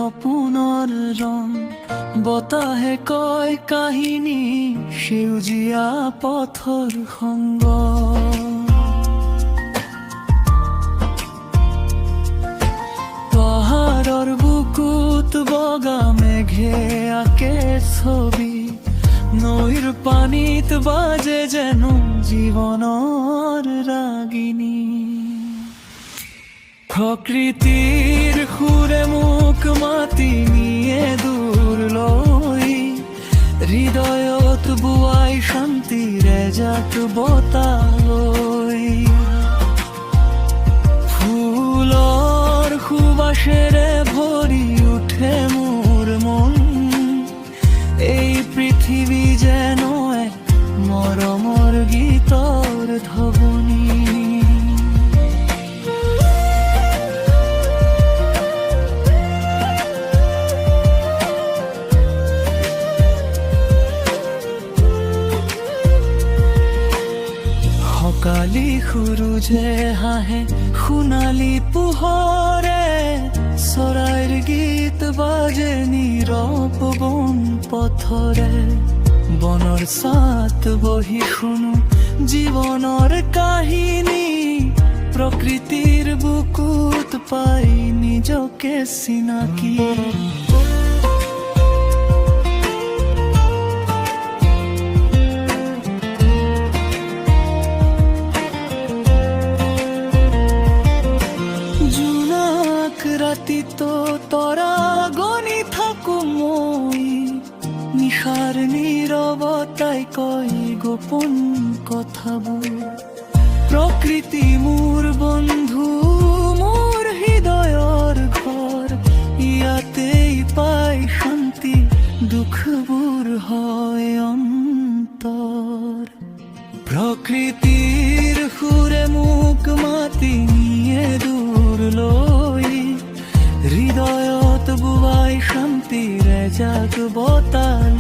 সপোনৰ ৰং বতাহে কয় কাহিনী সেউজীয়া পথৰ সংগ পাহাৰৰ বুকুত বগা মেঘে আঁকে ছবি নৈৰ পানীত বাজে যেন জীৱনৰ ৰাগিনী প্ৰকৃতিৰ সুৰে মোক মাতি নিয়ে দূৰলৈ হৃদয়ত বুৱাই শান্তিৰে জাক বতালৈ ফুলৰ সুবাসেৰে ভৰি উঠে মোৰ মন এই পৃথিৱী যেন এক মৰমৰ গীতৰ ধ্বনি কালি সূৰুজে হাঁহে সোণালী পোহৰে চৰাইৰ গীত বাজে নীৰৱ বন পথৰে বনৰ ছাত বহি শুনো জীৱনৰ কাহিনী প্ৰকৃতিৰ বুকুত পাই নিজকে চিনাকি ৰাতিতো তৰা গণি থাকো মই নিশাৰ নীৰৱতাই কয় গোপন কথাবোৰ প্ৰকৃতি মোৰ বন্ধু মোৰ হৃদয়ৰ ঘৰ ইয়াতেই পাই শান্তি দুখবোৰ হয় অন্তৰ প্ৰকৃতিৰ সুৰে মোক মাতি নিয়ে দূৰলৈ হৃদয়ত বুৱাই শান্তিৰে জাক বতাল